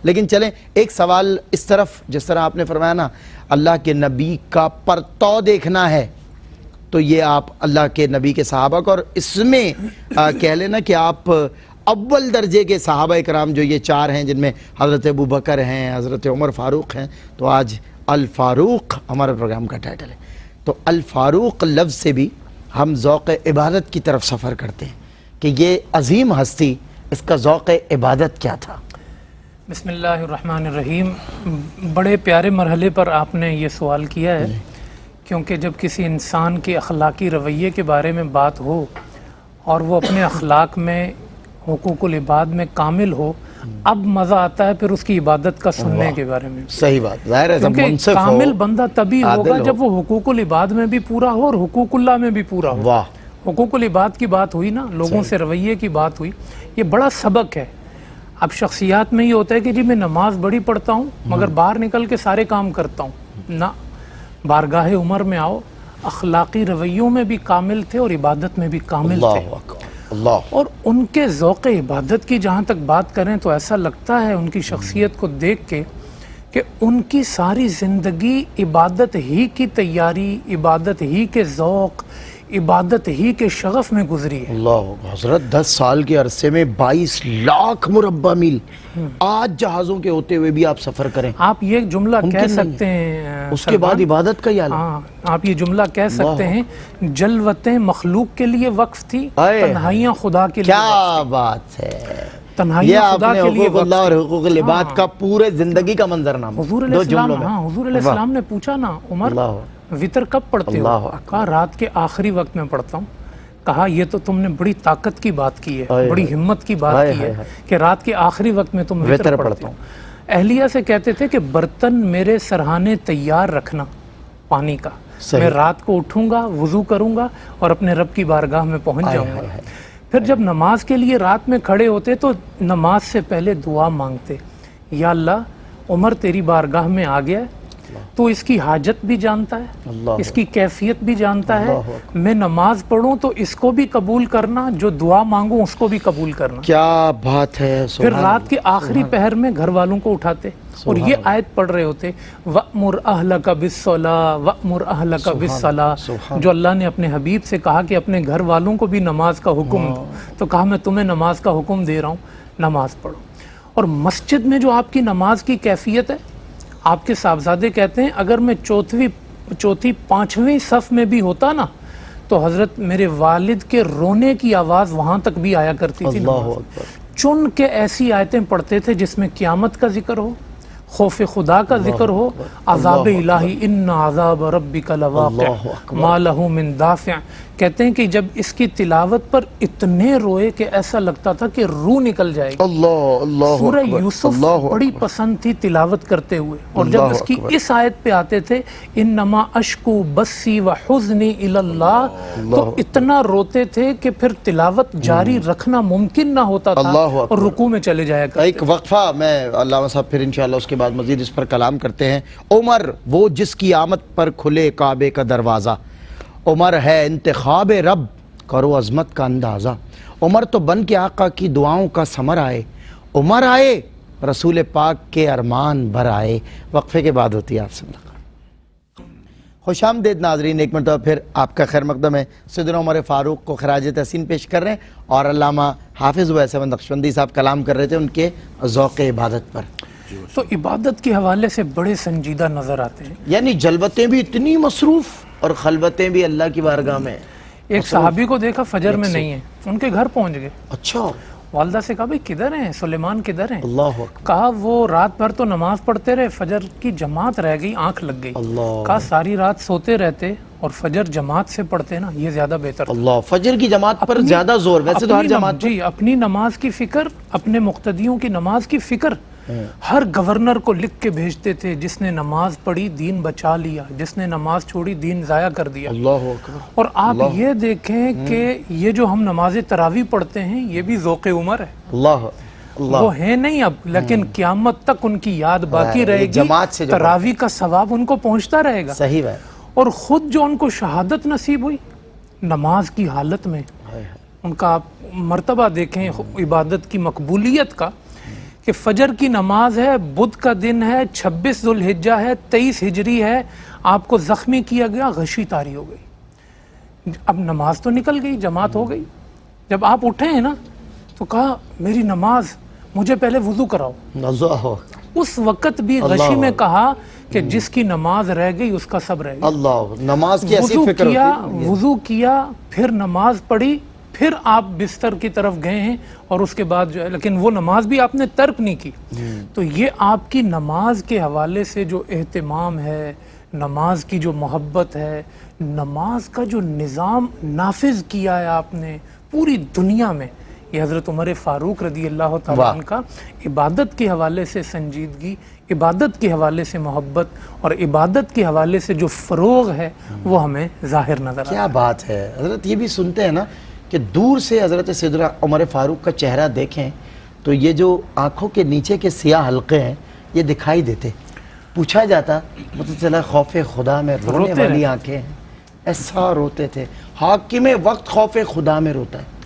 لیکن چلیں ایک سوال اس طرف، جس طرح آپ نے فرمایا نا اللہ کے نبی کا پرتو دیکھنا ہے، تو یہ آپ اللہ کے نبی کے صحابہ کو، اور اس میں کہہ لینا کہ آپ اول درجے کے صحابہ اکرام جو یہ 4 ہیں جن میں حضرت ابو بکر ہیں، حضرت عمر فاروق ہیں، تو آج الفاروق ہمارا پروگرام کا ٹائٹل ہے، تو الفاروق لفظ سے بھی ہم ذوق عبادت کی طرف سفر کرتے ہیں کہ یہ عظیم ہستی، اس کا ذوق عبادت کیا تھا؟ بسم اللہ الرحمن الرحیم۔ بڑے پیارے مرحلے پر آپ نے یہ سوال کیا ہے، کیونکہ جب کسی انسان کے اخلاقی رویے کے بارے میں بات ہو اور وہ اپنے اخلاق میں حقوق العباد میں کامل ہو، اب مزہ آتا ہے پھر اس کی عبادت کا سننے کے بارے میں۔ صحیح بات، ظاہر ہے کیونکہ منصف ہو، کامل بندہ تبھی ہوگا عادل ہو۔ جب وہ حقوق العباد میں بھی پورا ہو اور حقوق اللہ میں بھی پورا ہو۔ واہ، حقوق العباد کی بات ہوئی نا، لوگوں سے رویے کی بات ہوئی، یہ بڑا سبق ہے۔ اب شخصیات میں یہ ہوتا ہے کہ جی میں نماز بڑی پڑھتا ہوں مگر باہر نکل کے سارے کام کرتا ہوں، نہ، بارگاہ عمر میں آؤ، اخلاقی رویوں میں بھی کامل تھے اور عبادت میں بھی کامل تھے، اللہ اکبر، اللہ، اور ان کے ذوق عبادت کی جہاں تک بات کریں تو ایسا لگتا ہے ان کی شخصیت کو دیکھ کے کہ ان کی ساری زندگی عبادت ہی کی تیاری، عبادت ہی کے ذوق، عبادت ہی کے شغف میں گزری ہے۔ اللہ، حضرت 10 سال کے عرصے میں 22 لاکھ مربع میل، آج جہازوں کے ہوتے ہوئے بھی آپ سفر کریں، آپ یہ جملہ ممکن کہہ نہیں سکتے ہیں اس کے بعد عبادت کا عالم۔ ہاں، آپ یہ جملہ کہہ سکتے ہیں، جلوتیں مخلوق کے لیے وقف تھی، آئے، تنہائیاں خدا کے لیے وقف کیا بات ہے، تھی، تنہائیاں یہ آپ خدا نے کے لیے حقوق اللہ اور حقوق العباد کا پورے زندگی کا منظرنامہ حضور علیہ دو السلام، جملوں میں۔ ہاں، حضور علیہ السلام نے پوچھا نا، عمر اللہ، وطر کب پڑھتے اللہ ہو؟ اکبر۔ کہا رات کے آخری وقت میں پڑھتا ہوں۔ کہا یہ تو تم نے بڑی طاقت کی بات کی ہے، بڑی ہمت کی بات کی ہے کہ رات کے آخری وقت میں تم وطر پڑھتے ہو۔ اہلیہ سے کہتے تھے کہ برتن میرے سرہانے تیار رکھنا پانی کا، میں رات کو اٹھوں گا، وضو کروں گا اور اپنے رب کی بارگاہ میں پہنچ جاؤں گا۔ پھر جب نماز کے لیے رات میں کھڑے ہوتے تو نماز سے پہلے دعا مانگتے، یا اللہ عمر تیری بارگاہ میں آ گیا ہے، تو اس کی حاجت بھی جانتا ہے، اس کی کیفیت بھی جانتا ہے، میں نماز پڑھوں تو اس کو بھی قبول کرنا، جو دعا مانگوں اس کو بھی قبول کرنا۔ کیا بات ہے، پھر رات کے آخری پہر میں گھر والوں کو اٹھاتے اور یہ آیت پڑھ رہے ہوتے، وَأْمُرْ أَهْلَكَ بِالصَّلَاةِ وَأْمُرْ أَهْلَكَ بِالصَّلَاةِ، جو اللہ نے اپنے حبیب سے کہا کہ اپنے گھر والوں کو بھی نماز کا حکم دو، تو کہا میں تمہیں نماز کا حکم دے رہا ہوں، نماز پڑھو۔ اور مسجد میں جو آپ کی نماز کی کیفیت ہے، آپ کے صاحبزادے کہتے ہیں اگر میں چوتھی 5ویں صف میں بھی ہوتا نا تو حضرت میرے والد کے رونے کی آواز وہاں تک بھی آیا کرتی تھی۔ چن کے ایسی آیتیں پڑھتے تھے جس میں قیامت کا ذکر ہو، خوف خدا کا ذکر ہو، عذاب الہی، ان عذاب ربک لواقع ما لہ من دافع۔ کہتے ہیں کہ جب اس کی تلاوت پر اتنے روئے کہ ایسا لگتا تھا کہ روح نکل جائے گی۔ سورہ یوسف بڑی پسند تھی تلاوت کرتے ہوئے، اور جب اس کی اس آیت پہ آتے تھے انما اشکو بسی و حزنی الی اللہ، تو اتنا روتے تھے کہ پھر تلاوت جاری رکھنا ممکن نہ ہوتا تھا اور رکوع میں چلے جایا کرتے۔ ایک وقفہ میں علامہ صاحب، پھر انشاءاللہ اس کے بعد مزید اس پر کلام کرتے ہیں۔ عمر وہ جس کی آمد پر کھلے کعبے کا دروازہ، عمر ہے انتخاب رب، کرو عظمت کا اندازہ، عمر تو بن کے آقا کی دعاؤں کا ثمر آئے، عمر آئے رسول پاک کے ارمان بھر آئے۔ وقفے کے بعد ہوتی ہے آپ سے ملاقات۔ خوش آمدید ناظرین، ایک مرتبہ پھر آپ کا خیر مقدم ہے۔ سیدنا عمر فاروق کو خراج تحسین پیش کر رہے ہیں، اور علامہ حافظ ویس احمد نقشبندی صاحب کلام کر رہے تھے ان کے ذوق عبادت پر۔ تو عبادت کے حوالے سے بڑے سنجیدہ نظر آتے ہیں، یعنی جلوتیں بھی اتنی مصروف اور خلوتیں بھی اللہ کی بارگاہ میں۔ ایک صحابی کو دیکھا فجر میں نہیں ہے، ان کے گھر پہنچ گئے، اچھا، والدہ سے کہا بھئی کدھر ہیں سلیمان، کدھر ہیں؟ اللہ اکبر، کہا وہ رات بھر تو نماز پڑھتے رہے، فجر کی جماعت رہ گئی، آنکھ لگ گئی۔ کہا ساری رات سوتے رہتے اور فجر جماعت سے پڑھتے نا، یہ زیادہ بہتر تھا۔ اللہ، فجر کی جماعت پر زیادہ زور، ویسے تو ہر جماعت جی اپنی نماز کی فکر، اپنے مقتدیوں کی نماز کی فکر ہر گورنر کو لکھ کے بھیجتے تھے، جس نے نماز پڑھی دین بچا لیا، جس نے نماز چھوڑی دین ضائع کر دیا۔ اللہ اکبر۔ اور آپ یہ دیکھیں کہ یہ جو ہم نماز تراویح پڑھتے ہیں یہ بھی ذوق عمر ہے، اللہ، وہ ہے نہیں اب، لیکن قیامت تک ان کی یاد باقی رہے گی، جماعت سے تراویح کا ثواب ان کو پہنچتا رہے گا۔ صحیح ہے۔ اور خود جو ان کو شہادت نصیب ہوئی نماز کی حالت میں، ان کا آپ مرتبہ دیکھیں عبادت کی مقبولیت کا، کہ فجر کی نماز ہے، بدھ کا دن ہے، 26 ذوالحجہ ہے، 23 ہجری ہے، آپ کو زخمی کیا گیا، غشی طاری ہو گئی، اب نماز تو نکل گئی، جماعت ہو گئی، جب آپ اٹھے ہیں نا تو کہا میری نماز، مجھے پہلے وضو کراؤ۔ اللہ اس وقت بھی غشی میں کہا کہ جس کی نماز رہ گئی اس کا سب رہ گیا۔ اللہ، نماز کی ایسی وضو فکر کیا، ہوتی ہے۔ وضو کیا، پھر نماز پڑھی، پھر آپ بستر کی طرف گئے ہیں، اور اس کے بعد جو ہے، لیکن وہ نماز بھی آپ نے ترک نہیں کی۔ تو یہ آپ کی نماز کے حوالے سے جو اہتمام ہے، نماز کی جو محبت ہے، نماز کا جو نظام نافذ کیا ہے آپ نے پوری دنیا میں، یہ حضرت عمر فاروق رضی اللہ تعالیٰ عنہ کا عبادت کے حوالے سے سنجیدگی، عبادت کے حوالے سے محبت اور عبادت کے حوالے سے جو فروغ ہے وہ ہمیں ظاہر نظر آتا ہے۔ کیا بات ہے حضرت، یہ بھی سنتے ہیں نا کہ دور سے حضرت سیدنا عمر فاروق کا چہرہ دیکھیں تو یہ جو آنکھوں کے نیچے کے سیاہ حلقے ہیں یہ دکھائی دیتے، پوچھا جاتا پتہ چلا خوف خدا میں رونے والی آنکھیں ہیں، ایسا روتے تھے، حاکم وقت خوف خدا میں روتا ہے۔